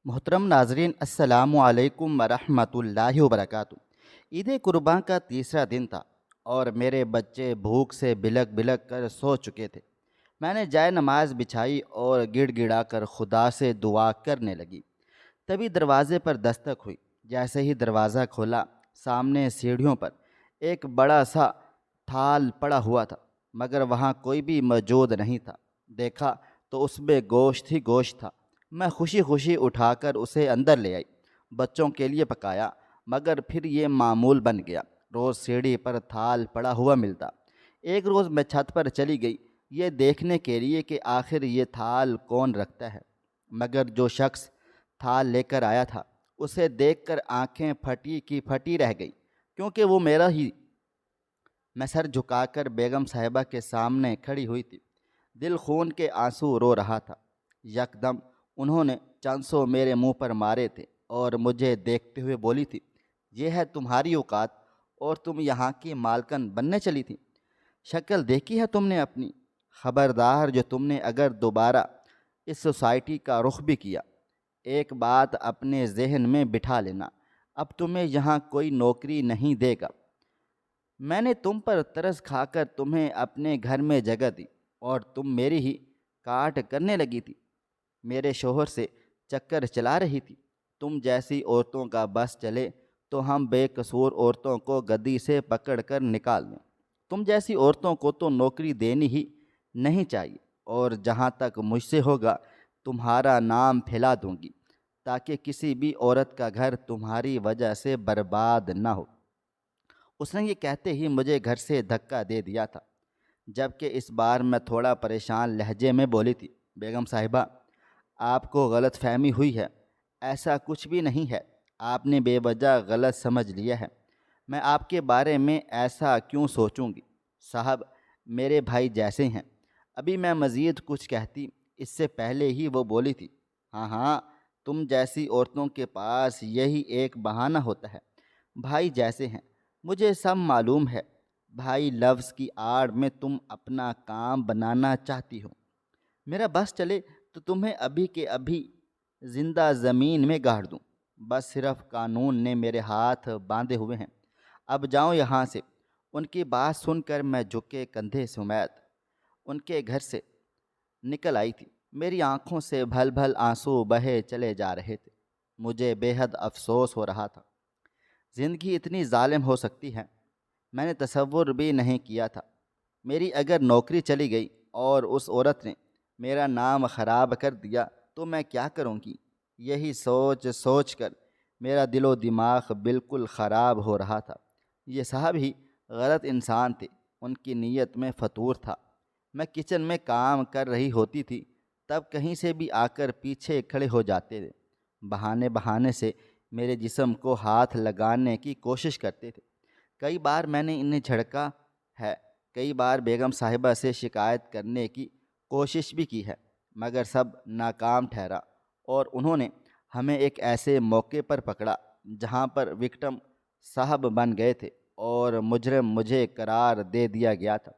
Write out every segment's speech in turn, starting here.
محترم ناظرین، السلام علیکم ورحمۃ اللہ وبرکاتہ۔ عید قرباں کا تیسرا دن تھا اور میرے بچے بھوک سے بلک بلک کر سو چکے تھے۔ میں نے جائے نماز بچھائی اور گڑ گڑا کر خدا سے دعا کرنے لگی۔ تبھی دروازے پر دستک ہوئی۔ جیسے ہی دروازہ کھولا، سامنے سیڑھیوں پر ایک بڑا سا تھال پڑا ہوا تھا، مگر وہاں کوئی بھی موجود نہیں تھا۔ دیکھا تو اس میں گوشت ہی گوشت تھا۔ میں خوشی خوشی اٹھا کر اسے اندر لے آئی، بچوں کے لیے پکایا، مگر پھر یہ معمول بن گیا، روز سیڑھی پر تھال پڑا ہوا ملتا۔ ایک روز میں چھت پر چلی گئی، یہ دیکھنے کے لیے کہ آخر یہ تھال کون رکھتا ہے، مگر جو شخص تھال لے کر آیا تھا اسے دیکھ کر آنکھیں پھٹی کی پھٹی رہ گئی، کیونکہ وہ میرا ہی۔ میں سر جھکا کر بیگم صاحبہ کے سامنے کھڑی ہوئی تھی، دل خون کے آنسو رو رہا تھا۔ یکدم انہوں نے چند سو میرے منہ پر مارے تھے اور مجھے دیکھتے ہوئے بولی تھی، یہ ہے تمہاری اوقات اور تم یہاں کی مالکن بننے چلی تھی؟ شکل دیکھی ہے تم نے اپنی؟ خبردار، جو تم نے اگر دوبارہ اس سوسائٹی کا رخ بھی کیا، ایک بات اپنے ذہن میں بٹھا لینا، اب تمہیں یہاں کوئی نوکری نہیں دے گا۔ میں نے تم پر ترس کھا کر تمہیں اپنے گھر میں جگہ دی اور تم میری ہی کاٹ کرنے لگی تھی، میرے شوہر سے چکر چلا رہی تھی۔ تم جیسی عورتوں کا بس چلے تو ہم بے قصور عورتوں کو گدی سے پکڑ کر نکال دیں۔ تم جیسی عورتوں کو تو نوکری دینی ہی نہیں چاہیے، اور جہاں تک مجھ سے ہوگا تمہارا نام پھیلا دوں گی، تاکہ کسی بھی عورت کا گھر تمہاری وجہ سے برباد نہ ہو۔ اس نے یہ کہتے ہی مجھے گھر سے دھکا دے دیا تھا، جبکہ اس بار میں تھوڑا پریشان لہجے میں بولی تھی، بیگم صاحبہ، آپ کو غلط فہمی ہوئی ہے، ایسا کچھ بھی نہیں ہے، آپ نے بے وجہ غلط سمجھ لیا ہے۔ میں آپ کے بارے میں ایسا کیوں سوچوں گی؟ صاحب میرے بھائی جیسے ہیں۔ ابھی میں مزید کچھ کہتی، اس سے پہلے ہی وہ بولی تھی، ہاں ہاں، تم جیسی عورتوں کے پاس یہی ایک بہانہ ہوتا ہے، بھائی جیسے ہیں۔ مجھے سب معلوم ہے، بھائی لفظ کی آڑ میں تم اپنا کام بنانا چاہتی ہو۔ میرا بس چلے تو تمہیں ابھی کے ابھی زندہ زمین میں گاڑ دوں، بس صرف قانون نے میرے ہاتھ باندھے ہوئے ہیں، اب جاؤں یہاں سے۔ ان کی بات سن کر میں جھکے کندھے سمیت ان کے گھر سے نکل آئی تھی۔ میری آنکھوں سے بھل بھل آنسو بہے چلے جا رہے تھے، مجھے بے حد افسوس ہو رہا تھا۔ زندگی اتنی ظالم ہو سکتی ہے، میں نے تصور بھی نہیں کیا تھا۔ میری اگر نوکری چلی گئی اور اس عورت نے میرا نام خراب کر دیا تو میں کیا کروں گی؟ یہی سوچ سوچ کر میرا دل و دماغ بالکل خراب ہو رہا تھا۔ یہ صاحب ہی غلط انسان تھے، ان کی نیت میں فطور تھا۔ میں کچن میں کام کر رہی ہوتی تھی، تب کہیں سے بھی آ کر پیچھے کھڑے ہو جاتے تھے، بہانے بہانے سے میرے جسم کو ہاتھ لگانے کی کوشش کرتے تھے۔ کئی بار میں نے انہیں جھڑکا ہے، کئی بار بیگم صاحبہ سے شکایت کرنے کی کوشش بھی کی ہے، مگر سب ناکام ٹھہرا، اور انہوں نے ہمیں ایک ایسے موقع پر پکڑا جہاں پر وکٹم صاحب بن گئے تھے اور مجرم مجھے قرار دے دیا گیا تھا۔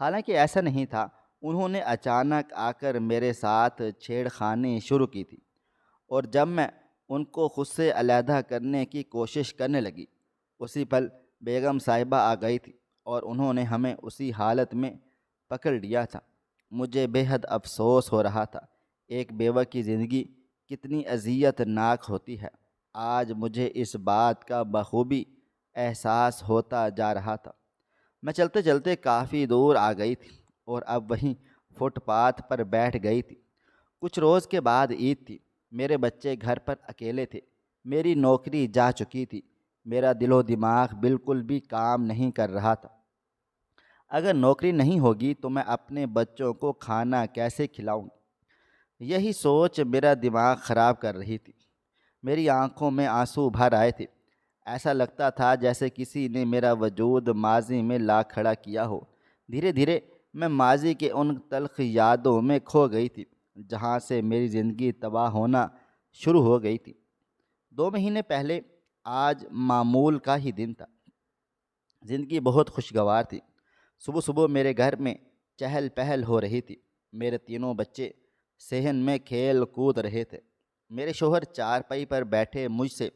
حالانکہ ایسا نہیں تھا، انہوں نے اچانک آ کر میرے ساتھ چھیڑ خانی شروع کی تھی، اور جب میں ان کو خود سے علیحدہ کرنے کی کوشش کرنے لگی، اسی پل بیگم صاحبہ آ گئی تھی اور انہوں نے ہمیں اسی حالت میں پکڑ لیا تھا۔ مجھے بے حد افسوس ہو رہا تھا، ایک بیوہ کی زندگی کتنی اذیت ناک ہوتی ہے، آج مجھے اس بات کا بخوبی احساس ہوتا جا رہا تھا۔ میں چلتے چلتے کافی دور آ گئی تھی اور اب وہیں فٹ پاتھ پر بیٹھ گئی تھی۔ کچھ روز کے بعد عید تھی، میرے بچے گھر پر اکیلے تھے، میری نوکری جا چکی تھی، میرا دل و دماغ بالکل بھی کام نہیں کر رہا تھا۔ اگر نوکری نہیں ہوگی تو میں اپنے بچوں کو کھانا کیسے کھلاؤں گی؟ یہی سوچ میرا دماغ خراب کر رہی تھی۔ میری آنکھوں میں آنسو بھر آئے تھے، ایسا لگتا تھا جیسے کسی نے میرا وجود ماضی میں لا کھڑا کیا ہو۔ دھیرے دھیرے میں ماضی کے ان تلخ یادوں میں کھو گئی تھی جہاں سے میری زندگی تباہ ہونا شروع ہو گئی تھی۔ 2 مہینے پہلے آج معمول کا ہی دن تھا، زندگی بہت خوشگوار تھی۔ صبح صبح میرے گھر میں چہل پہل ہو رہی تھی، میرے تینوں بچے صحن میں کھیل کود رہے تھے، میرے شوہر چارپائی پر بیٹھے مجھ سے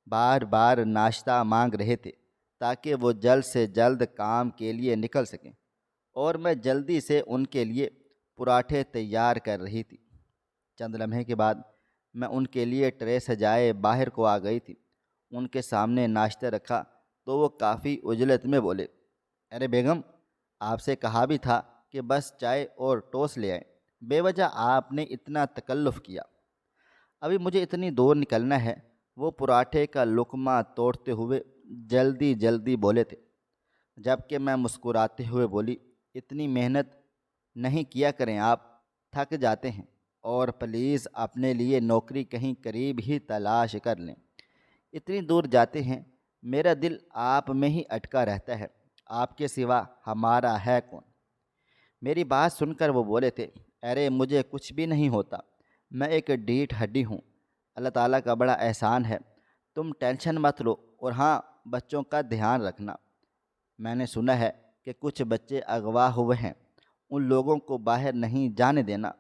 بار بار ناشتہ مانگ رہے تھے تاکہ وہ جلد سے جلد کام کے لیے نکل سکیں، اور میں جلدی سے ان کے لیے پراٹھے تیار کر رہی تھی۔ چند لمحے کے بعد میں ان کے لیے ٹرے سجائے باہر کو آ گئی تھی۔ ان کے سامنے ناشتہ رکھا تو وہ کافی عجلت میں بولے، ارے بیگم، آپ سے کہا بھی تھا کہ بس چائے اور ٹوسٹ لے آئیں، بے وجہ آپ نے اتنا تکلف کیا۔ ابھی مجھے اتنی دور نکلنا ہے۔ وہ پراٹھے کا لقمہ توڑتے ہوئے جلدی جلدی بولے تھے، جبکہ میں مسکراتے ہوئے بولی، اتنی محنت نہیں کیا کریں، آپ تھک جاتے ہیں، اور پلیز اپنے لیے نوکری کہیں قریب ہی تلاش کر لیں۔ اتنی دور جاتے ہیں، میرا دل آپ میں ہی اٹکا رہتا ہے، آپ کے سوا ہمارا ہے کون؟ میری بات سن کر وہ بولے تھے، ارے مجھے کچھ بھی نہیں ہوتا، میں ایک ڈھیٹ ہڈی ہوں، اللہ تعالیٰ کا بڑا احسان ہے، تم ٹینشن مت لو، اور ہاں، بچوں کا دھیان رکھنا۔ میں نے سنا ہے کہ کچھ بچے اغوا ہوئے ہیں، ان لوگوں کو باہر نہیں جانے دینا۔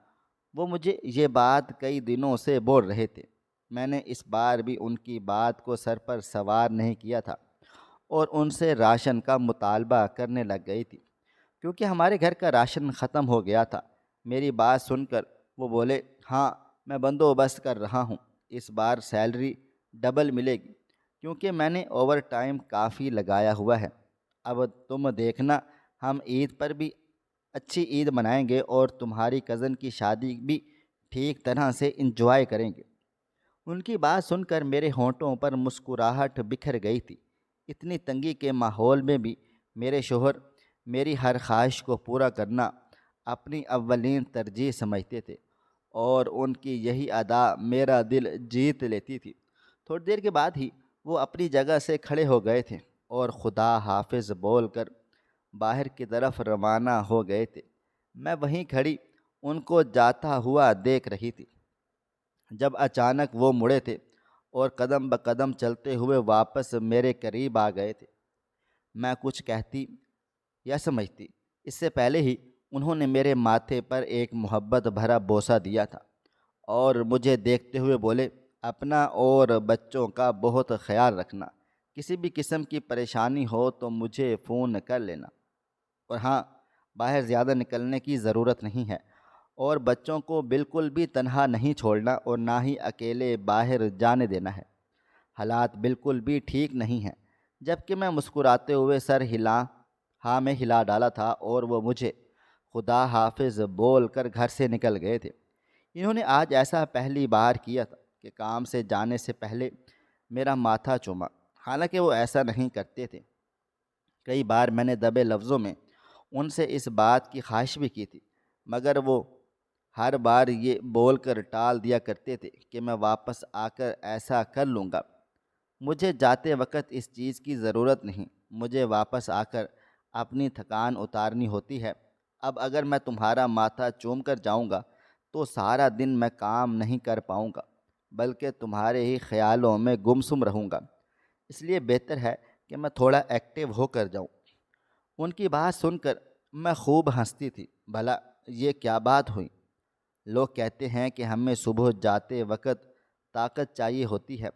وہ مجھے یہ بات کئی دنوں سے بول رہے تھے۔ میں نے اس بار بھی ان کی بات کو سر پر سوار نہیں کیا تھا اور ان سے راشن کا مطالبہ کرنے لگ گئی تھی، کیونکہ ہمارے گھر کا راشن ختم ہو گیا تھا۔ میری بات سن کر وہ بولے، ہاں، میں بندوبست کر رہا ہوں، اس بار سیلری ڈبل ملے گی، کیونکہ میں نے اوور ٹائم کافی لگایا ہوا ہے۔ اب تم دیکھنا، ہم عید پر بھی اچھی عید منائیں گے اور تمہاری کزن کی شادی بھی ٹھیک طرح سے انجوائے کریں گے۔ ان کی بات سن کر میرے ہونٹوں پر مسکراہٹ بکھر گئی تھی۔ اتنی تنگی کے ماحول میں بھی میرے شوہر میری ہر خواہش کو پورا کرنا اپنی اولین ترجیح سمجھتے تھے، اور ان کی یہی ادا میرا دل جیت لیتی تھی۔ تھوڑی دیر کے بعد ہی وہ اپنی جگہ سے کھڑے ہو گئے تھے اور خدا حافظ بول کر باہر کی طرف روانہ ہو گئے تھے۔ میں وہیں کھڑی ان کو جاتا ہوا دیکھ رہی تھی، جب اچانک وہ مڑے تھے اور قدم بقدم چلتے ہوئے واپس میرے قریب آ گئے تھے۔ میں کچھ کہتی یا سمجھتی اس سے پہلے ہی انہوں نے میرے ماتھے پر ایک محبت بھرا بوسہ دیا تھا، اور مجھے دیکھتے ہوئے بولے، اپنا اور بچوں کا بہت خیال رکھنا، کسی بھی قسم کی پریشانی ہو تو مجھے فون کر لینا، اور ہاں، باہر زیادہ نکلنے کی ضرورت نہیں ہے، اور بچوں کو بالکل بھی تنہا نہیں چھوڑنا اور نہ ہی اکیلے باہر جانے دینا ہے، حالات بالکل بھی ٹھیک نہیں ہیں۔ جبکہ میں مسکراتے ہوئے سر ہاں میں ہلا ڈالا تھا، اور وہ مجھے خدا حافظ بول کر گھر سے نکل گئے تھے۔ انہوں نے آج ایسا پہلی بار کیا تھا کہ کام سے جانے سے پہلے میرا ماتھا چوما، حالانکہ وہ ایسا نہیں کرتے تھے۔ کئی بار میں نے دبے لفظوں میں ان سے اس بات کی خواہش بھی کی تھی، مگر وہ ہر بار یہ بول کر ٹال دیا کرتے تھے کہ میں واپس آ کر ایسا کر لوں گا۔ مجھے جاتے وقت اس چیز کی ضرورت نہیں، مجھے واپس آ کر اپنی تھکان اتارنی ہوتی ہے۔ اب اگر میں تمہارا ماتھا چوم کر جاؤں گا تو سارا دن میں کام نہیں کر پاؤں گا، بلکہ تمہارے ہی خیالوں میں گمسم رہوں گا، اس لیے بہتر ہے کہ میں تھوڑا ایکٹیو ہو کر جاؤں۔ ان کی بات سن کر میں خوب ہنستی تھی۔ بھلا یہ کیا بات ہوئی؟ لوگ کہتے ہیں کہ ہمیں صبح جاتے وقت طاقت چاہیے ہوتی ہے،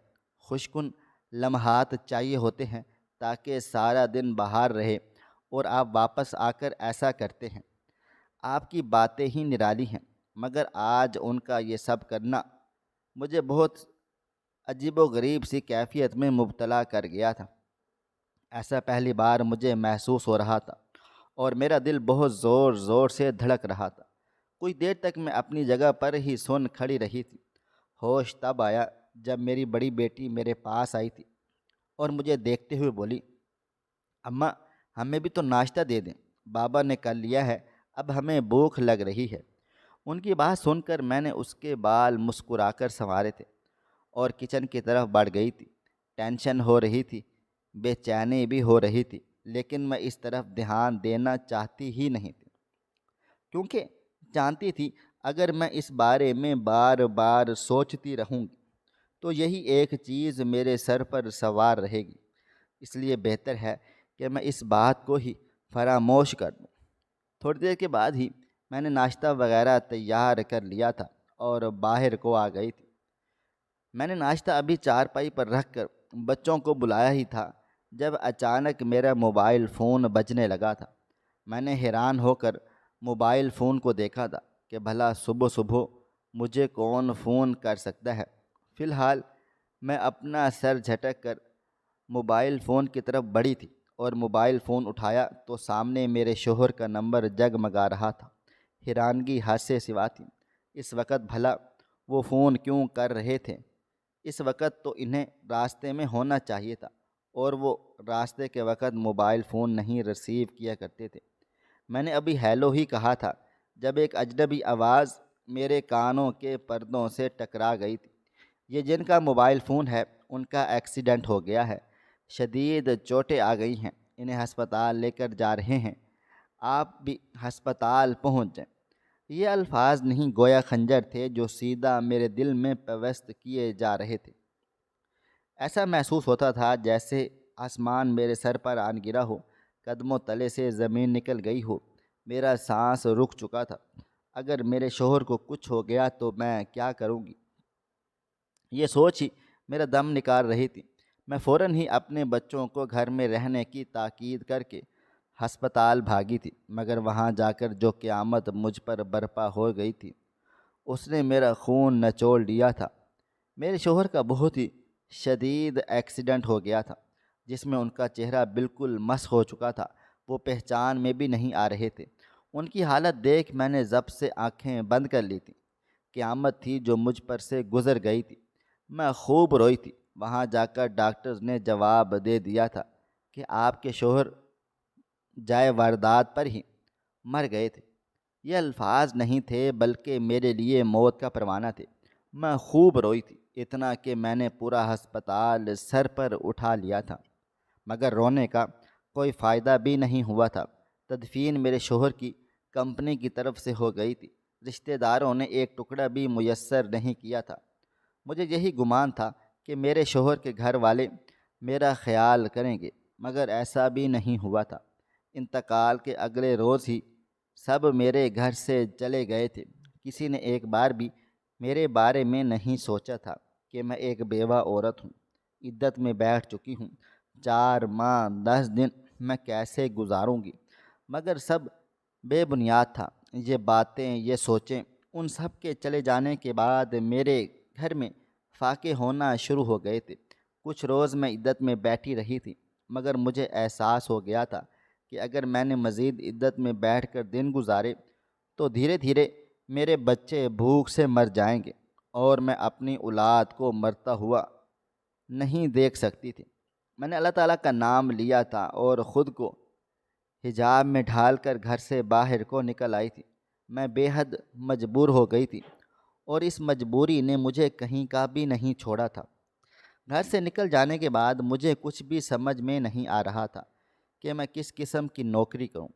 خوشکن لمحات چاہیے ہوتے ہیں تاکہ سارا دن باہر رہے، اور آپ واپس آ کر ایسا کرتے ہیں۔ آپ کی باتیں ہی نرالی ہیں، مگر آج ان کا یہ سب کرنا مجھے بہت عجیب و غریب سی کیفیت میں مبتلا کر گیا تھا۔ ایسا پہلی بار مجھے محسوس ہو رہا تھا، اور میرا دل بہت زور زور سے دھڑک رہا تھا۔ کچھ دیر تک میں اپنی جگہ پر ہی سن کھڑی رہی تھی۔ ہوش تب آیا جب میری بڑی بیٹی میرے پاس آئی تھی اور مجھے دیکھتے ہوئے بولی، اماں، ہمیں بھی تو ناشتہ دے دیں، بابا نے کر لیا ہے، اب ہمیں بھوک لگ رہی ہے۔ ان کی بات سن کر میں نے اس کے بال مسکرا کر سنوارے تھے اور کچن کی طرف بڑھ گئی تھی۔ ٹینشن ہو رہی تھی، بے چینی بھی ہو رہی تھی، لیکن میں اس طرف دھیان دینا چاہتی ہی نہیں تھی، کیونکہ جانتی تھی اگر میں اس بارے میں بار بار سوچتی رہوں گی تو یہی ایک چیز میرے سر پر سوار رہے گی، اس لیے بہتر ہے کہ میں اس بات کو ہی فراموش کر دوں۔ تھوڑی دیر کے بعد ہی میں نے ناشتہ وغیرہ تیار کر لیا تھا اور باہر کو آ گئی تھی۔ میں نے ناشتہ ابھی چارپائی پر رکھ کر بچوں کو بلایا ہی تھا جب اچانک میرا موبائل فون بجنے لگا تھا۔ میں نے حیران ہو کر موبائل فون کو دیکھا تھا کہ بھلا صبح صبح مجھے کون فون کر سکتا ہے۔ فی الحال میں اپنا سر جھٹک کر موبائل فون کی طرف بڑھی تھی اور موبائل فون اٹھایا تو سامنے میرے شوہر کا نمبر جگمگا رہا تھا۔ حیرانگی حد سے سوا تھی۔ اس وقت بھلا وہ فون کیوں کر رہے تھے؟ اس وقت تو انہیں راستے میں ہونا چاہیے تھا، اور وہ راستے کے وقت موبائل فون نہیں ریسیو کیا کرتے تھے۔ میں نے ابھی ہیلو ہی کہا تھا جب ایک اجنبی آواز میرے کانوں کے پردوں سے ٹکرا گئی تھی۔ یہ جن کا موبائل فون ہے ان کا ایکسیڈنٹ ہو گیا ہے، شدید چوٹیں آ گئی ہیں، انہیں ہسپتال لے کر جا رہے ہیں، آپ بھی ہسپتال پہنچ جائیں۔ یہ الفاظ نہیں گویا خنجر تھے جو سیدھا میرے دل میں پیوست کیے جا رہے تھے۔ ایسا محسوس ہوتا تھا جیسے آسمان میرے سر پر آن گرا ہو، قدموں تلے سے زمین نکل گئی ہو، میرا سانس رک چکا تھا۔ اگر میرے شوہر کو کچھ ہو گیا تو میں کیا کروں گی؟ یہ سوچ ہی میرا دم نکال رہی تھی۔ میں فوراً ہی اپنے بچوں کو گھر میں رہنے کی تاکید کر کے ہسپتال بھاگی تھی، مگر وہاں جا کر جو قیامت مجھ پر برپا ہو گئی تھی اس نے میرا خون نچوڑ لیا تھا۔ میرے شوہر کا بہت ہی شدید ایکسیڈنٹ ہو گیا تھا جس میں ان کا چہرہ بالکل مسخ ہو چکا تھا، وہ پہچان میں بھی نہیں آ رہے تھے۔ ان کی حالت دیکھ میں نے ضبط سے آنکھیں بند کر لی تھیں۔ قیامت تھی جو مجھ پر سے گزر گئی تھی۔ میں خوب روئی تھی۔ وہاں جا کر ڈاکٹرز نے جواب دے دیا تھا کہ آپ کے شوہر جائے واردات پر ہی مر گئے تھے۔ یہ الفاظ نہیں تھے بلکہ میرے لیے موت کا پروانہ تھے۔ میں خوب روئی تھی، اتنا کہ میں نے پورا ہسپتال سر پر اٹھا لیا تھا، مگر رونے کا کوئی فائدہ بھی نہیں ہوا تھا۔ تدفین میرے شوہر کی کمپنی کی طرف سے ہو گئی تھی، رشتہ داروں نے ایک ٹکڑا بھی میسر نہیں کیا تھا۔ مجھے یہی گمان تھا کہ میرے شوہر کے گھر والے میرا خیال کریں گے، مگر ایسا بھی نہیں ہوا تھا۔ انتقال کے اگلے روز ہی سب میرے گھر سے چلے گئے تھے۔ کسی نے ایک بار بھی میرے بارے میں نہیں سوچا تھا کہ میں ایک بیوہ عورت ہوں، عدت میں بیٹھ چکی ہوں۔ 4 ماہ 10 دن میں کیسے گزاروں گی؟ مگر سب بے بنیاد تھا۔ یہ باتیں، یہ سوچیں، ان سب کے چلے جانے کے بعد میرے گھر میں فاقے ہونا شروع ہو گئے تھے۔ کچھ روز میں عدت میں بیٹھی رہی تھی، مگر مجھے احساس ہو گیا تھا کہ اگر میں نے مزید عدت میں بیٹھ کر دن گزارے تو دھیرے دھیرے میرے بچے بھوک سے مر جائیں گے، اور میں اپنی اولاد کو مرتا ہوا نہیں دیکھ سکتی تھی۔ میں نے اللہ تعالیٰ کا نام لیا تھا اور خود کو حجاب میں ڈھال کر گھر سے باہر کو نکل آئی تھی۔ میں بے حد مجبور ہو گئی تھی، اور اس مجبوری نے مجھے کہیں کا بھی نہیں چھوڑا تھا۔ گھر سے نکل جانے کے بعد مجھے کچھ بھی سمجھ میں نہیں آ رہا تھا کہ میں کس قسم کی نوکری کروں۔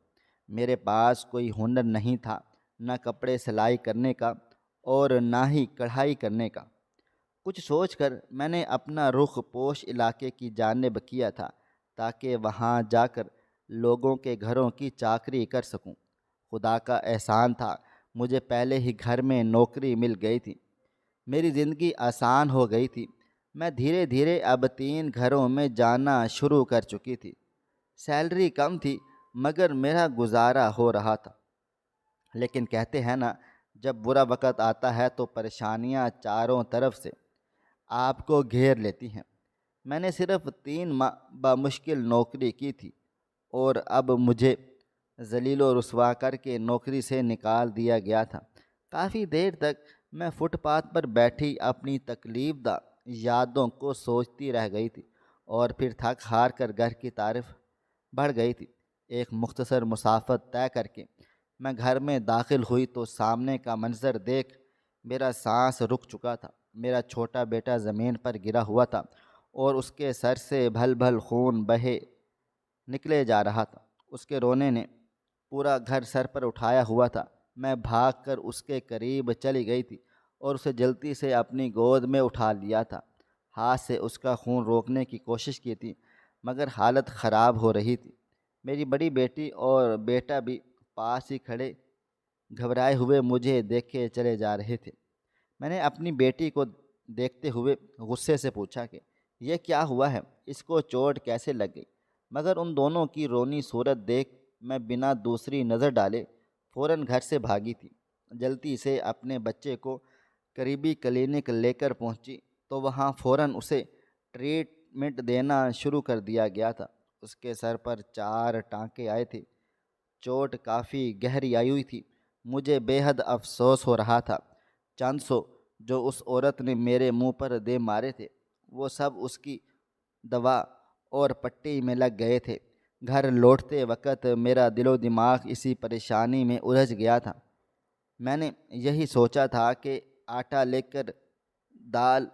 میرے پاس کوئی ہنر نہیں تھا، نہ کپڑے سلائی کرنے کا اور نہ ہی کڑھائی کرنے کا۔ کچھ سوچ کر میں نے اپنا رخ پوش علاقے کی جانب کیا تھا تاکہ وہاں جا کر لوگوں کے گھروں کی چاکری کر سکوں۔ خدا کا احسان تھا، مجھے پہلے ہی گھر میں نوکری مل گئی تھی۔ میری زندگی آسان ہو گئی تھی۔ میں دھیرے دھیرے اب 3 گھروں میں جانا شروع کر چکی تھی۔ سیلری کم تھی مگر میرا گزارا ہو رہا تھا۔ لیکن کہتے ہیں نا، جب برا وقت آتا ہے تو پریشانیاں چاروں طرف سے آپ کو گھیر لیتی ہیں۔ میں نے صرف 3 ماہ بمشکل نوکری کی تھی، اور اب مجھے ذلیل و رسوا کر کے نوکری سے نکال دیا گیا تھا۔ کافی دیر تک میں فٹ پاتھ پر بیٹھی اپنی تکلیف دہ یادوں کو سوچتی رہ گئی تھی، اور پھر تھک ہار کر گھر کی طرف بڑھ گئی تھی۔ ایک مختصر مسافت طے کر کے میں گھر میں داخل ہوئی تو سامنے کا منظر دیکھ میرا سانس رک چکا تھا۔ میرا چھوٹا بیٹا زمین پر گرا ہوا تھا اور اس کے سر سے بھل بھل خون بہے نکلے جا رہا تھا۔ اس کے رونے نے پورا گھر سر پر اٹھایا ہوا تھا۔ میں بھاگ کر اس کے قریب چلی گئی تھی اور اسے جلدی سے اپنی گود میں اٹھا لیا تھا۔ ہاتھ سے اس کا خون روکنے کی کوشش کی تھی، مگر حالت خراب ہو رہی تھی۔ میری بڑی بیٹی اور بیٹا بھی پاس ہی کھڑے گھبرائے ہوئے مجھے دیکھے چلے جا رہے تھے۔ میں نے اپنی بیٹی کو دیکھتے ہوئے غصے سے پوچھا کہ یہ کیا ہوا ہے، اس کو چوٹ کیسے لگ گئی؟ مگر ان دونوں کی رونی صورت دیکھ میں بنا دوسری نظر ڈالے فوراً گھر سے بھاگی تھی۔ جلدی سے اپنے بچے کو قریبی کلینک لے کر پہنچی تو وہاں فوراً اسے ٹریٹمنٹ دینا شروع کر دیا گیا تھا۔ اس کے سر پر 4 ٹانکے آئے تھے، چوٹ کافی گہری آئی ہوئی تھی۔ مجھے بے حد افسوس ہو رہا تھا۔ چند سو جو اس عورت نے میرے منہ پر دے مارے تھے وہ سب اس کی دوا اور پٹی میں لگ گئے تھے۔ گھر لوٹتے وقت میرا دل و دماغ اسی پریشانی میں الجھ گیا تھا۔ میں نے یہی سوچا تھا کہ آٹا لے کر دال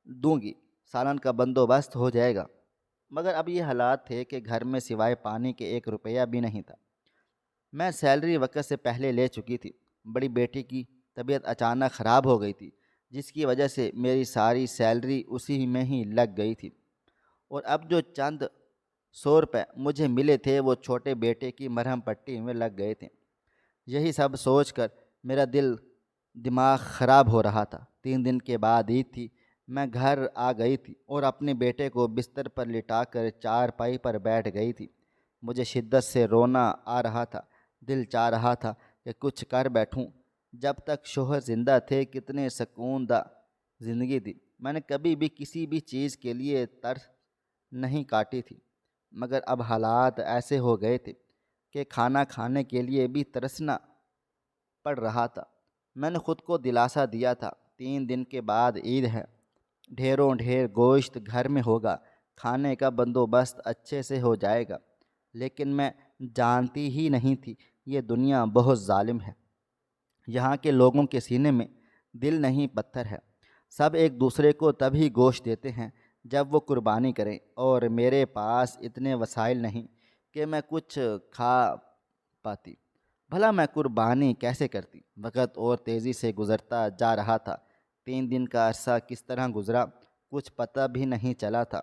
دوں گی، سالن کا بندوبست ہو جائے گا، مگر اب یہ حالات تھے کہ گھر میں سوائے پانی کے 1 روپیہ بھی نہیں تھا۔ میں سیلری وقت سے پہلے لے چکی تھی۔ بڑی بیٹی کی طبیعت اچانک خراب ہو گئی تھی، جس کی وجہ سے میری ساری سیلری اسی میں ہی لگ گئی تھی، اور اب جو چند 100 روپے مجھے ملے تھے وہ چھوٹے بیٹے کی مرہم پٹی میں لگ گئے تھے۔ یہی سب سوچ کر میرا دل دماغ خراب ہو رہا تھا۔ 3 دن کے بعد عید تھی۔ میں گھر آ گئی تھی اور اپنے بیٹے کو بستر پر لٹا کر چارپائی پر بیٹھ گئی تھی۔ مجھے شدت سے رونا آ رہا تھا۔ دل چاہ رہا تھا کہ کچھ کر بیٹھوں۔ جب تک شوہر زندہ تھے کتنے سکون دہ زندگی تھی۔ میں نے کبھی بھی کسی بھی چیز کے لیے ترس نہیں کاٹی تھی، مگر اب حالات ایسے ہو گئے تھے کہ کھانا کھانے کے لیے بھی ترسنا پڑ رہا تھا۔ میں نے خود کو دلاسا دیا تھا، 3 دن کے بعد عید ہے، ڈھیروں ڈھیر گوشت گھر میں ہوگا، کھانے کا بندوبست اچھے سے ہو جائے گا۔ لیکن میں جانتی ہی نہیں تھی یہ دنیا بہت ظالم ہے۔ یہاں کے لوگوں کے سینے میں دل نہیں پتھر ہے۔ سب ایک دوسرے کو تبھی گوشت دیتے ہیں جب وہ قربانی کریں، اور میرے پاس اتنے وسائل نہیں کہ میں کچھ کھا پاتی۔ بھلا میں قربانی کیسے کرتی؟ وقت اور تیزی سے گزرتا جا رہا تھا۔ 3 دن کا عرصہ کس طرح گزرا کچھ پتہ بھی نہیں چلا تھا۔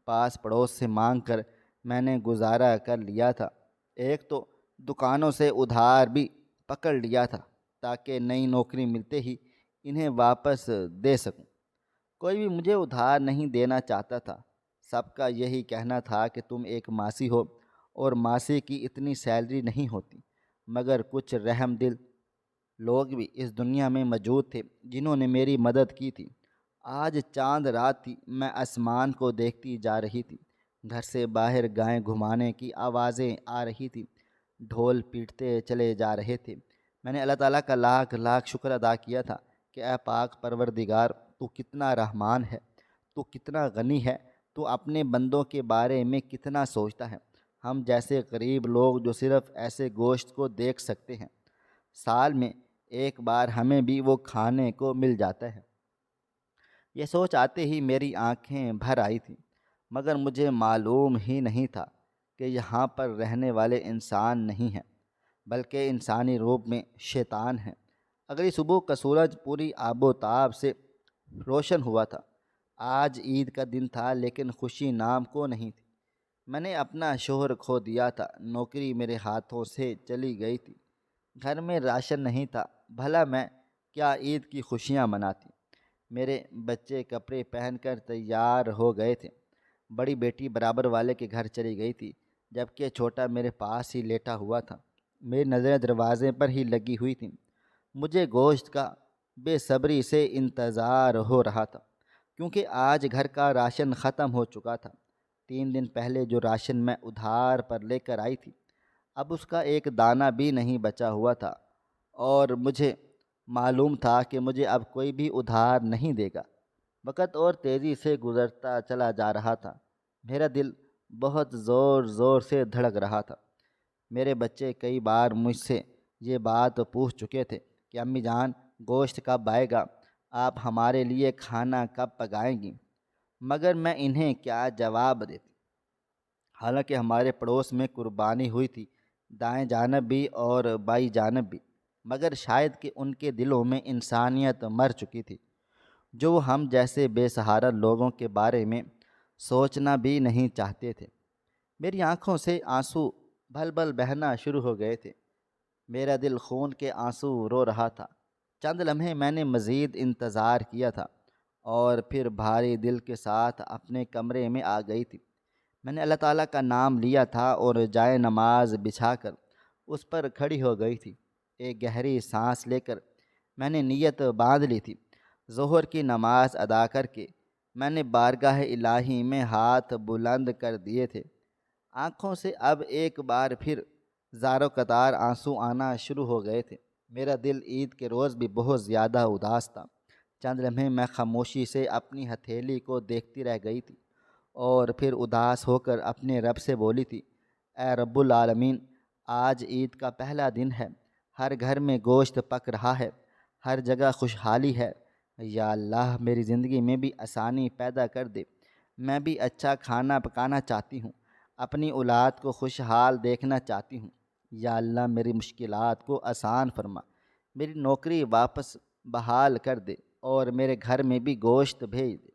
پاس پڑوس سے مانگ کر میں نے گزارا کر لیا تھا۔ ایک تو دکانوں سے ادھار بھی پکڑ لیا تھا تاکہ نئی نوکری ملتے ہی انہیں واپس دے سکوں۔ کوئی بھی مجھے ادھار نہیں دینا چاہتا تھا۔ سب کا یہی کہنا تھا کہ تم ایک ماسی ہو اور ماسی کی اتنی سیلری نہیں ہوتی۔ مگر کچھ رحم دل لوگ بھی اس دنیا میں موجود تھے جنہوں نے میری مدد کی تھی۔ آج چاند رات تھی، میں آسمان کو دیکھتی جا رہی تھی۔ گھر سے باہر گائے گھمانے کی آوازیں آ رہی تھی، ڈھول پیٹتے چلے جا رہے تھے۔ میں نے اللہ تعالیٰ کا لاکھ لاکھ شکر ادا کیا تھا کہ اے پاک پروردگار، تو کتنا رحمان ہے، تو کتنا غنی ہے، تو اپنے بندوں کے بارے میں کتنا سوچتا ہے۔ ہم جیسے غریب لوگ جو صرف ایسے گوشت کو دیکھ سکتے ہیں، سال میں ایک بار ہمیں بھی وہ کھانے کو مل جاتا ہے۔ یہ سوچ آتے ہی میری آنکھیں بھر آئی تھیں، مگر مجھے معلوم ہی نہیں تھا کہ یہاں پر رہنے والے انسان نہیں ہیں بلکہ انسانی روپ میں شیطان ہیں۔ اگلی صبح کا سورج پوری آب و تاب سے روشن ہوا تھا۔ آج عید کا دن تھا لیکن خوشی نام کو نہیں تھی۔ میں نے اپنا شوہر کھو دیا تھا، نوکری میرے ہاتھوں سے چلی گئی تھی، گھر میں راشن نہیں تھا۔ بھلا میں کیا عید کی خوشیاں مناتی؟ میرے بچے کپڑے پہن کر تیار ہو گئے تھے۔ بڑی بیٹی برابر والے کے گھر چلی گئی تھی، جبکہ چھوٹا میرے پاس ہی لیٹا ہوا تھا۔ میری نظریں دروازے پر ہی لگی ہوئی تھیں۔ مجھے گوشت کا بے صبری سے انتظار ہو رہا تھا، کیونکہ آج گھر کا راشن ختم ہو چکا تھا۔ 3 دن پہلے جو راشن میں ادھار پر لے کر آئی تھی، اب اس کا ایک دانہ بھی نہیں بچا ہوا تھا، اور مجھے معلوم تھا کہ مجھے اب کوئی بھی ادھار نہیں دے گا۔ وقت اور تیزی سے گزرتا چلا جا رہا تھا۔ میرا دل بہت زور زور سے دھڑک رہا تھا۔ میرے بچے کئی بار مجھ سے یہ بات پوچھ چکے تھے کہ امی جان گوشت کب آئے گا، آپ ہمارے لیے کھانا کب پکائیں گی، مگر میں انہیں کیا جواب دیتی؟ حالانکہ ہمارے پڑوس میں قربانی ہوئی تھی، دائیں جانب بھی اور بائیں جانب بھی، مگر شاید کہ ان کے دلوں میں انسانیت مر چکی تھی، جو ہم جیسے بے سہارا لوگوں کے بارے میں سوچنا بھی نہیں چاہتے تھے۔ میری آنکھوں سے آنسو بھل بھل بہنا شروع ہو گئے تھے۔ میرا دل خون کے آنسو رو رہا تھا۔ چند لمحے میں نے مزید انتظار کیا تھا، اور پھر بھاری دل کے ساتھ اپنے کمرے میں آ گئی تھی۔ میں نے اللہ تعالیٰ کا نام لیا تھا اور جائے نماز بچھا کر اس پر کھڑی ہو گئی تھی۔ ایک گہری سانس لے کر میں نے نیت باندھ لی تھی۔ ظہر کی نماز ادا کر کے میں نے بارگاہ الہی میں ہاتھ بلند کر دیے تھے۔ آنکھوں سے اب ایک بار پھر زار و قطار آنسو آنا شروع ہو گئے تھے۔ میرا دل عید کے روز بھی بہت زیادہ اداس تھا۔ چند لمحے میں خاموشی سے اپنی ہتھیلی کو دیکھتی رہ گئی تھی اور پھر اداس ہو کر اپنے رب سے بولی تھی، اے رب العالمین، آج عید کا پہلا دن ہے، ہر گھر میں گوشت پک رہا ہے، ہر جگہ خوشحالی ہے۔ یا اللہ، میری زندگی میں بھی آسانی پیدا کر دے۔ میں بھی اچھا کھانا پکانا چاہتی ہوں، اپنی اولاد کو خوشحال دیکھنا چاہتی ہوں۔ یا اللہ، میری مشکلات کو آسان فرما، میری نوکری واپس بحال کر دے اور میرے گھر میں بھی گوشت بھیج دے۔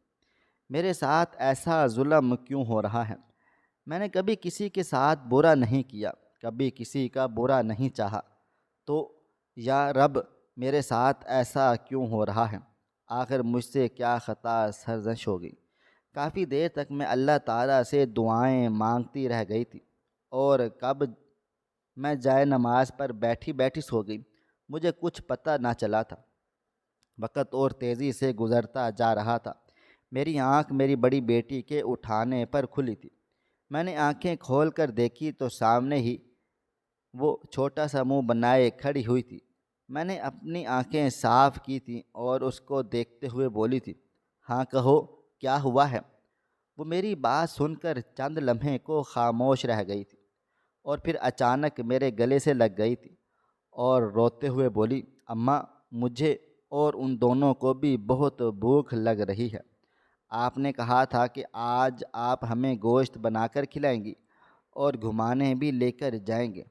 میرے ساتھ ایسا ظلم کیوں ہو رہا ہے؟ میں نے کبھی کسی کے ساتھ برا نہیں کیا، کبھی کسی کا برا نہیں چاہا، تو یا رب، میرے ساتھ ایسا کیوں ہو رہا ہے؟ آخر مجھ سے کیا خطا سرزنش ہو گئی؟ کافی دیر تک میں اللہ تعالیٰ سے دعائیں مانگتی رہ گئی تھی اور کب میں جائے نماز پر بیٹھی بیٹھی سو گئی، مجھے کچھ پتہ نہ چلا تھا۔ وقت اور تیزی سے گزرتا جا رہا تھا۔ میری آنکھ میری بڑی بیٹی کے اٹھانے پر کھلی تھی۔ میں نے آنکھیں کھول کر دیکھی تو سامنے ہی وہ چھوٹا سا منہ بنائے کھڑی ہوئی تھی۔ میں نے اپنی آنکھیں صاف کی تھیں اور اس کو دیکھتے ہوئے بولی تھی، ہاں کہو، کیا ہوا ہے؟ وہ میری بات سن کر چند لمحے کو خاموش رہ گئی تھی اور پھر اچانک میرے گلے سے لگ گئی تھی اور روتے ہوئے بولی، اماں، مجھے اور ان دونوں کو بھی بہت بھوک لگ رہی ہے۔ آپ نے کہا تھا کہ آج آپ ہمیں گوشت بنا کر کھلائیں گی اور گھمانے بھی لے کر جائیں گے،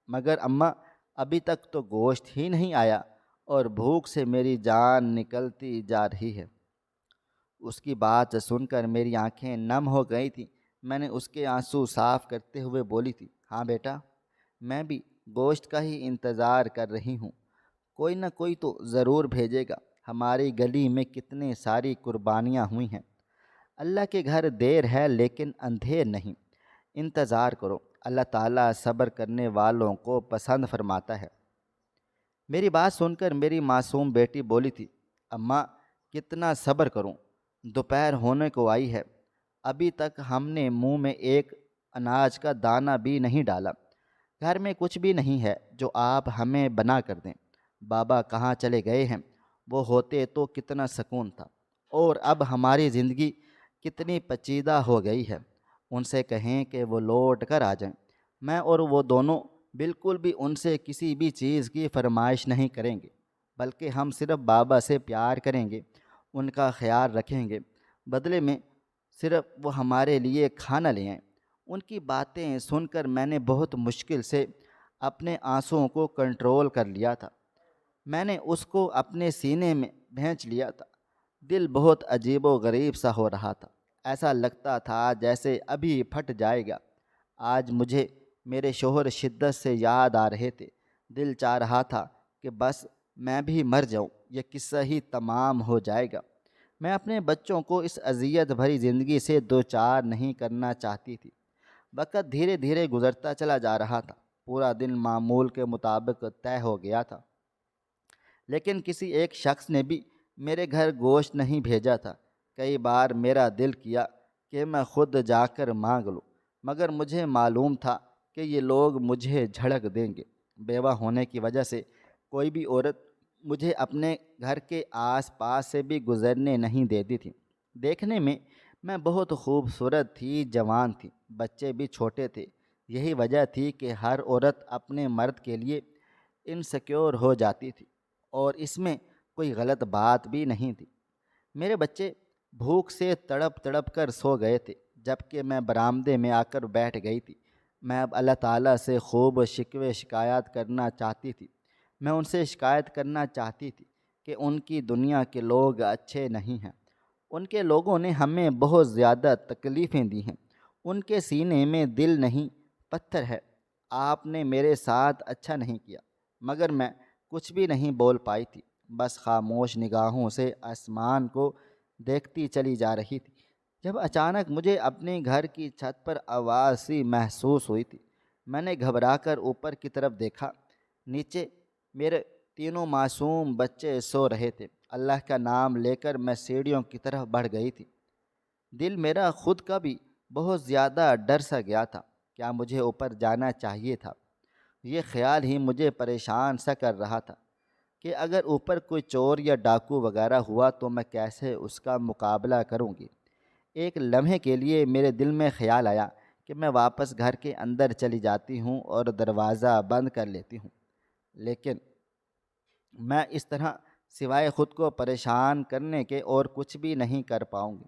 مگر اماں، ابھی تک تو گوشت ہی نہیں آیا اور بھوک سے میری جان نکلتی جا رہی ہے۔ اس کی بات سن کر میری آنکھیں نم ہو گئی تھیں۔ میں نے اس کے آنسو صاف کرتے ہوئے بولی تھی، ہاں بیٹا، میں بھی گوشت کا ہی انتظار کر رہی ہوں، کوئی نہ کوئی تو ضرور بھیجے گا۔ ہماری گلی میں کتنے ساری قربانیاں ہوئی ہیں۔ اللہ کے گھر دیر ہے لیکن اندھیر نہیں، انتظار کرو، اللہ تعالیٰ صبر کرنے والوں کو پسند فرماتا ہے۔ میری بات سن کر میری معصوم بیٹی بولی تھی، اماں، کتنا صبر کروں، دوپہر ہونے کو آئی ہے، ابھی تک ہم نے منہ میں ایک اناج کا دانہ بھی نہیں ڈالا، گھر میں کچھ بھی نہیں ہے جو آپ ہمیں بنا کر دیں۔ بابا کہاں چلے گئے ہیں؟ وہ ہوتے تو کتنا سکون تھا، اور اب ہماری زندگی کتنی پیچیدہ ہو گئی ہے۔ ان سے کہیں کہ وہ لوٹ کر آ جائیں۔ میں اور وہ دونوں بالکل بھی ان سے کسی بھی چیز کی فرمائش نہیں کریں گے، بلکہ ہم صرف بابا سے پیار کریں گے، ان کا خیال رکھیں گے، بدلے میں صرف وہ ہمارے لیے کھانا لے آئیں۔ ان کی باتیں سن کر میں نے بہت مشکل سے اپنے آنسوؤں کو کنٹرول کر لیا تھا۔ میں نے اس کو اپنے سینے میں بھینچ لیا تھا۔ دل بہت عجیب و غریب سا ہو رہا تھا، ایسا لگتا تھا جیسے ابھی پھٹ جائے گا۔ آج مجھے میرے شوہر شدت سے یاد آ رہے تھے۔ دل چاہ رہا تھا کہ بس میں بھی مر جاؤں، یہ قصہ ہی تمام ہو جائے گا۔ میں اپنے بچوں کو اس اذیت بھری زندگی سے دوچار نہیں کرنا چاہتی تھی۔ وقت دھیرے دھیرے گزرتا چلا جا رہا تھا۔ پورا دن معمول کے مطابق طے ہو گیا تھا، لیکن کسی ایک شخص نے بھی میرے گھر گوشت نہیں بھیجا تھا۔ کئی بار میرا دل کیا کہ میں خود جا کر مانگ لوں، مگر مجھے معلوم تھا کہ یہ لوگ مجھے جھڑک دیں گے۔ بیوہ ہونے کی وجہ سے کوئی بھی عورت مجھے اپنے گھر کے آس پاس سے بھی گزرنے نہیں دیتی تھی۔ دیکھنے میں بہت خوبصورت تھی، جوان تھی، بچے بھی چھوٹے تھے۔ یہی وجہ تھی کہ ہر عورت اپنے مرد کے لیے انسیکیور ہو جاتی تھی، اور اس میں کوئی غلط بات بھی نہیں تھی۔ میرے بچے بھوک سے تڑپ تڑپ کر سو گئے تھے، جبکہ میں برآمدے میں آ کر بیٹھ گئی تھی۔ میں اب اللہ تعالیٰ سے خوب شکوے شکایات کرنا چاہتی تھی۔ میں ان سے شکایت کرنا چاہتی تھی کہ ان کی دنیا کے لوگ اچھے نہیں ہیں، ان کے لوگوں نے ہمیں بہت زیادہ تکلیفیں دی ہیں، ان کے سینے میں دل نہیں، پتھر ہے۔ آپ نے میرے ساتھ اچھا نہیں کیا، مگر میں کچھ بھی نہیں بول پائی تھی، بس خاموش نگاہوں سے آسمان کو دیکھتی چلی جا رہی تھی جب اچانک مجھے اپنے گھر کی چھت پر آواز سی محسوس ہوئی تھی۔ میں نے گھبرا کر اوپر کی طرف دیکھا۔ نیچے میرے تینوں معصوم بچے سو رہے تھے۔ اللہ کا نام لے کر میں سیڑھیوں کی طرف بڑھ گئی تھی۔ دل میرا خود کا بھی بہت زیادہ ڈر سا گیا تھا۔ کیا مجھے اوپر جانا چاہیے تھا؟ یہ خیال ہی مجھے پریشان سا کر رہا تھا کہ اگر اوپر کوئی چور یا ڈاکو وغیرہ ہوا تو میں کیسے اس کا مقابلہ کروں گی۔ ایک لمحے کے لیے میرے دل میں خیال آیا کہ میں واپس گھر کے اندر چلی جاتی ہوں اور دروازہ بند کر لیتی ہوں، لیکن میں اس طرح سوائے خود کو پریشان کرنے کے اور کچھ بھی نہیں کر پاؤں گی۔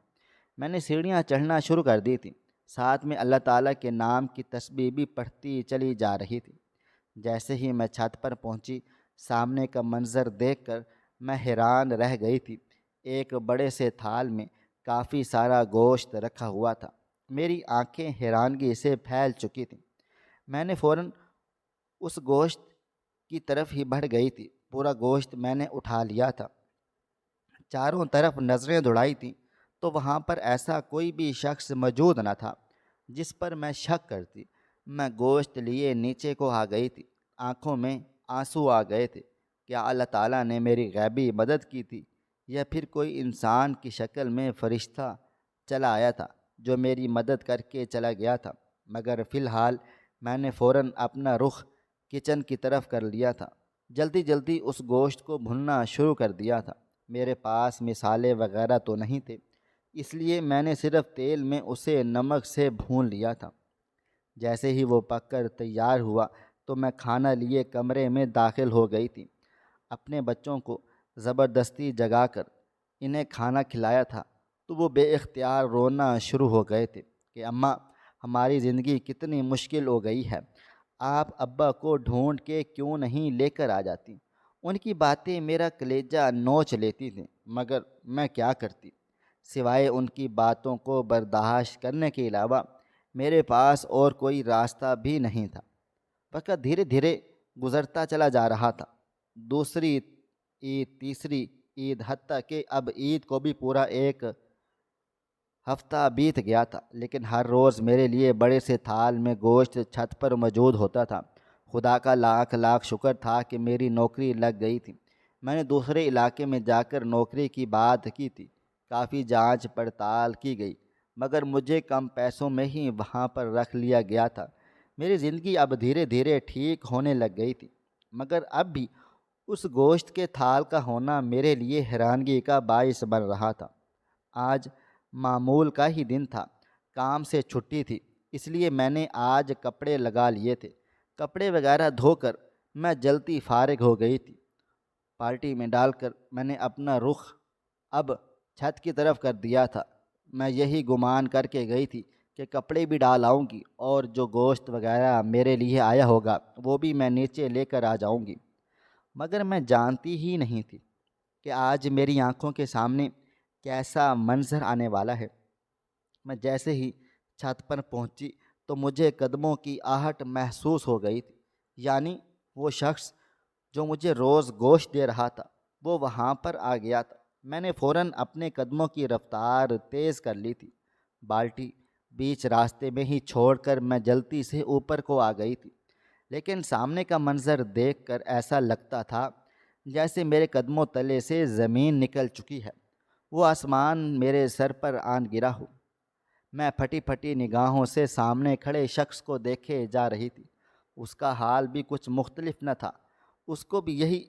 میں نے سیڑھیاں چڑھنا شروع کر دی تھیں، ساتھ میں اللہ تعالیٰ کے نام کی تسبیح بھی پڑھتی چلی جا رہی تھی۔ جیسے ہی میں چھت پر پہنچی، سامنے کا منظر دیکھ کر میں حیران رہ گئی تھی۔ ایک بڑے سے تھال میں کافی سارا گوشت رکھا ہوا تھا۔ میری آنکھیں حیرانگی سے پھیل چکی تھیں۔ میں نے فوراً اس گوشت کی طرف ہی بڑھ گئی تھی۔ پورا گوشت میں نے اٹھا لیا تھا۔ چاروں طرف نظریں دوڑائی تھیں تو وہاں پر ایسا کوئی بھی شخص موجود نہ تھا جس پر میں شک کرتی۔ میں گوشت لیے نیچے کو آ گئی تھی۔ آنکھوں میں آنسو آ گئے تھے۔ کیا اللہ تعالیٰ نے میری غیبی مدد کی تھی یا پھر کوئی انسان کی شکل میں فرشتہ چلا آیا تھا جو میری مدد کر کے چلا گیا تھا؟ مگر فی الحال میں نے فوراً اپنا رخ کچن کی طرف کر لیا تھا۔ جلدی جلدی اس گوشت کو بھوننا شروع کر دیا تھا۔ میرے پاس مصالحے وغیرہ تو نہیں تھے، اس لیے میں نے صرف تیل میں اسے نمک سے بھون لیا تھا۔ جیسے ہی وہ پک کر تیار ہوا تو میں کھانا لیے کمرے میں داخل ہو گئی تھی۔ اپنے بچوں کو زبردستی جگا کر انہیں کھانا کھلایا تھا تو وہ بے اختیار رونا شروع ہو گئے تھے کہ اماں، ہماری زندگی کتنی مشکل ہو گئی ہے، آپ ابا کو ڈھونڈ کے کیوں نہیں لے کر آ جاتی؟ ان کی باتیں میرا کلیجہ نوچ لیتی تھیں، مگر میں کیا کرتی؟ سوائے ان کی باتوں کو برداشت کرنے کے علاوہ میرے پاس اور کوئی راستہ بھی نہیں تھا۔ وقت دھیرے دھیرے گزرتا چلا جا رہا تھا۔ دوسری عید، تیسری عید، حتیٰ کہ اب عید کو بھی پورا ایک ہفتہ بیت گیا تھا، لیکن ہر روز میرے لیے بڑے سے تھال میں گوشت چھت پر موجود ہوتا تھا۔ خدا کا لاکھ لاکھ شکر تھا کہ میری نوکری لگ گئی تھی۔ میں نے دوسرے علاقے میں جا کر نوکری کی بات کی تھی۔ کافی جانچ پڑتال کی گئی، مگر مجھے کم پیسوں میں ہی وہاں پر رکھ لیا گیا تھا۔ میری زندگی اب دھیرے دھیرے ٹھیک ہونے لگ گئی تھی، مگر اب بھی اس گوشت کے تھال کا ہونا میرے لیے حیرانگی کا باعث بن رہا تھا۔ آج معمول کا ہی دن تھا، کام سے چھٹی تھی، اس لیے میں نے آج کپڑے لگا لیے تھے۔ کپڑے وغیرہ دھو کر میں جلدی فارغ ہو گئی تھی۔ پارٹی میں ڈال کر میں نے اپنا رخ اب چھت کی طرف کر دیا تھا۔ میں یہی گمان کر کے گئی تھی کہ کپڑے بھی ڈال آؤں گی اور جو گوشت وغیرہ میرے لیے آیا ہوگا وہ بھی میں نیچے لے کر آ جاؤں گی، مگر میں جانتی ہی نہیں تھی کہ آج میری آنکھوں کے سامنے کیسا منظر آنے والا ہے۔ میں جیسے ہی چھت پر پہنچی تو مجھے قدموں کی آہٹ محسوس ہو گئی تھی، یعنی وہ شخص جو مجھے روز گوشت دے رہا تھا وہ وہاں پر آ گیا تھا۔ میں نے فوراً اپنے قدموں کی رفتار تیز کر لی تھی۔ بالٹی بیچ راستے میں ہی چھوڑ کر میں جلدی سے اوپر کو آ گئی تھی، لیکن سامنے کا منظر دیکھ کر ایسا لگتا تھا جیسے میرے قدموں تلے سے زمین نکل چکی ہے، وہ آسمان میرے سر پر آن گرا ہو۔ میں پھٹی پھٹی نگاہوں سے سامنے کھڑے شخص کو دیکھے جا رہی تھی۔ اس کا حال بھی کچھ مختلف نہ تھا۔ اس کو بھی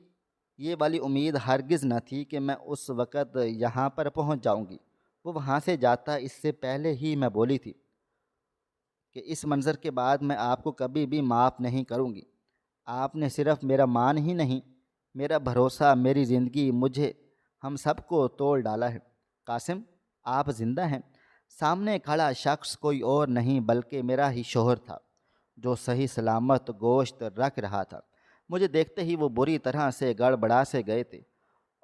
یہ والی امید ہرگز نہ تھی کہ میں اس وقت یہاں پر پہنچ جاؤں گی۔ وہ وہاں سے جاتا اس سے پہلے ہی میں بولی تھی کہ اس منظر کے بعد میں آپ کو کبھی بھی معاف نہیں کروں گی۔ آپ نے صرف میرا مان ہی نہیں، میرا بھروسہ، میری زندگی، مجھے، ہم سب کو توڑ ڈالا ہے۔ قاسم، آپ زندہ ہیں؟ سامنے کھڑا شخص کوئی اور نہیں بلکہ میرا ہی شوہر تھا جو صحیح سلامت گوشت رکھ رہا تھا۔ مجھے دیکھتے ہی وہ بری طرح سے گڑبڑا سے گئے تھے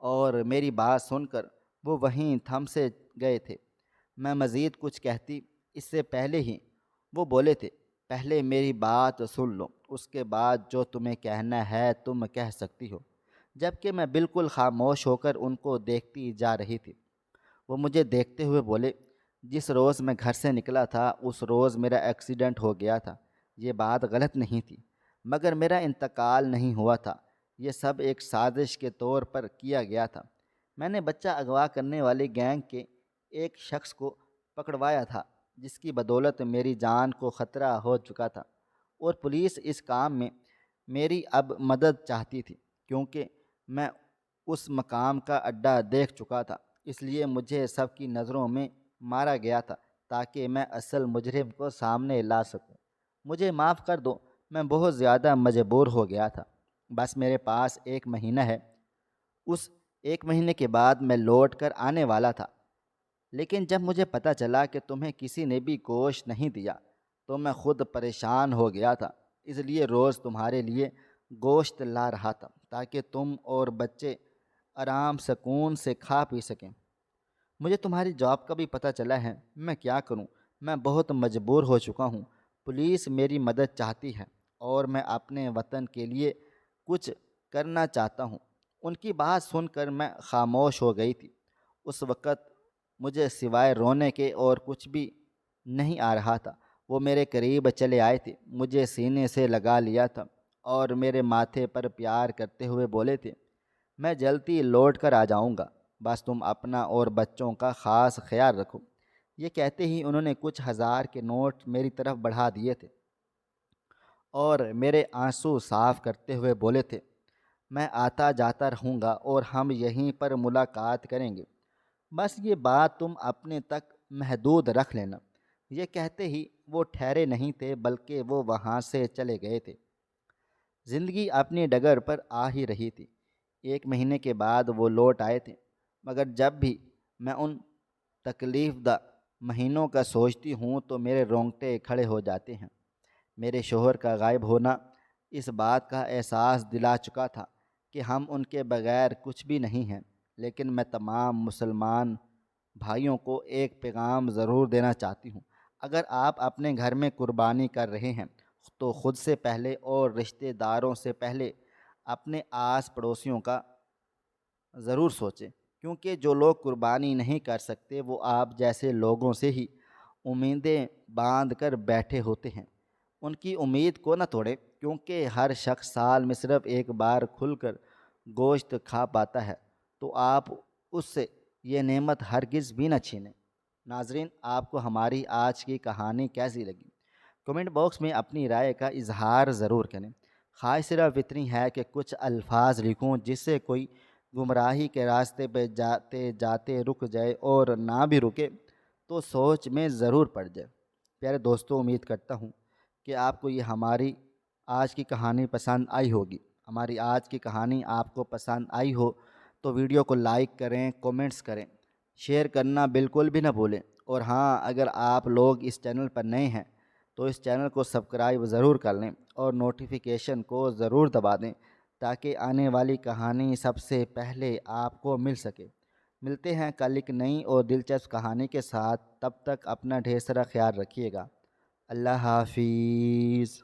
اور میری بات سن کر وہ وہیں تھم سے گئے تھے۔ میں مزید کچھ کہتی اس سے پہلے ہی وہ بولے تھے، پہلے میری بات سن لو، اس کے بعد جو تمہیں کہنا ہے تم کہہ سکتی ہو۔ جبکہ میں بالکل خاموش ہو کر ان کو دیکھتی جا رہی تھی۔ وہ مجھے دیکھتے ہوئے بولے، جس روز میں گھر سے نکلا تھا اس روز میرا ایکسیڈنٹ ہو گیا تھا۔ یہ بات غلط نہیں تھی، مگر میرا انتقال نہیں ہوا تھا۔ یہ سب ایک سازش کے طور پر کیا گیا تھا۔ میں نے بچہ اغوا کرنے والے گینگ کے ایک شخص کو پکڑوایا تھا، جس کی بدولت میری جان کو خطرہ ہو چکا تھا، اور پولیس اس کام میں میری اب مدد چاہتی تھی، کیونکہ میں اس مقام کا اڈہ دیکھ چکا تھا۔ اس لیے مجھے سب کی نظروں میں مارا گیا تھا تاکہ میں اصل مجرم کو سامنے لا سکوں۔ مجھے معاف کر دو، میں بہت زیادہ مجبور ہو گیا تھا۔ بس میرے پاس 1 مہینہ ہے۔ اس 1 مہینے کے بعد میں لوٹ کر آنے والا تھا، لیکن جب مجھے پتہ چلا کہ تمہیں کسی نے بھی گوشت نہیں دیا تو میں خود پریشان ہو گیا تھا۔ اس لیے روز تمہارے لیے گوشت لا رہا تھا تاکہ تم اور بچے آرام سکون سے کھا پی سکیں۔ مجھے تمہاری جاب کا بھی پتہ چلا ہے۔ میں کیا کروں؟ میں بہت مجبور ہو چکا ہوں۔ پولیس میری مدد چاہتی ہے اور میں اپنے وطن کے لیے کچھ کرنا چاہتا ہوں۔ ان کی بات سن کر میں خاموش ہو گئی تھی۔ اس وقت مجھے سوائے رونے کے اور کچھ بھی نہیں آ رہا تھا۔ وہ میرے قریب چلے آئے تھے، مجھے سینے سے لگا لیا تھا اور میرے ماتھے پر پیار کرتے ہوئے بولے تھے، میں جلدی لوٹ کر آ جاؤں گا، بس تم اپنا اور بچوں کا خاص خیال رکھو۔ یہ کہتے ہی انہوں نے کچھ ہزار کے نوٹ میری طرف بڑھا دیے تھے اور میرے آنسو صاف کرتے ہوئے بولے تھے، میں آتا جاتا رہوں گا اور ہم یہیں پر ملاقات کریں گے، بس یہ بات تم اپنے تک محدود رکھ لینا۔ یہ کہتے ہی وہ ٹھہرے نہیں تھے، بلکہ وہ وہاں سے چلے گئے تھے۔ زندگی اپنی ڈگر پر آ ہی رہی تھی۔ 1 مہینے کے بعد وہ لوٹ آئے تھے، مگر جب بھی میں ان تکلیف دہ مہینوں کا سوچتی ہوں تو میرے رونگٹے کھڑے ہو جاتے ہیں۔ میرے شوہر کا غائب ہونا اس بات کا احساس دلا چکا تھا کہ ہم ان کے بغیر کچھ بھی نہیں ہیں، لیکن میں تمام مسلمان بھائیوں کو ایک پیغام ضرور دینا چاہتی ہوں۔ اگر آپ اپنے گھر میں قربانی کر رہے ہیں تو خود سے پہلے اور رشتہ داروں سے پہلے اپنے آس پڑوسیوں کا ضرور سوچیں، کیونکہ جو لوگ قربانی نہیں کر سکتے وہ آپ جیسے لوگوں سے ہی امیدیں باندھ کر بیٹھے ہوتے ہیں۔ ان کی امید کو نہ توڑیں، کیونکہ ہر شخص سال میں صرف ایک بار کھل کر گوشت کھا پاتا ہے، تو آپ اس سے یہ نعمت ہرگز بھی نہ چھینیں۔ ناظرین، آپ کو ہماری آج کی کہانی کیسی لگی؟ کمنٹ باکس میں اپنی رائے کا اظہار ضرور کریں۔ خواہش صرف اتنی ہے کہ کچھ الفاظ لکھوں جس سے کوئی گمراہی کے راستے پہ جاتے جاتے رک جائے، اور نہ بھی رکے تو سوچ میں ضرور پڑ جائے۔ پیارے دوستوں، امید کرتا ہوں کہ آپ کو یہ ہماری آج کی کہانی پسند آئی ہوگی۔ ہماری آج کی کہانی آپ کو پسند آئی ہو تو ویڈیو کو لائک کریں، کومنٹس کریں، شیئر کرنا بالکل بھی نہ بھولیں۔ اور ہاں، اگر آپ لوگ اس چینل پر نئے ہیں تو اس چینل کو سبسکرائب ضرور کر لیں اور نوٹیفیکیشن کو ضرور دبا دیں تاکہ آنے والی کہانی سب سے پہلے آپ کو مل سکے۔ ملتے ہیں کل ایک نئی اور دلچسپ کہانی کے ساتھ۔ تب تک اپنا ڈھیر سارا خیال رکھیے گا۔ اللہ حافظ۔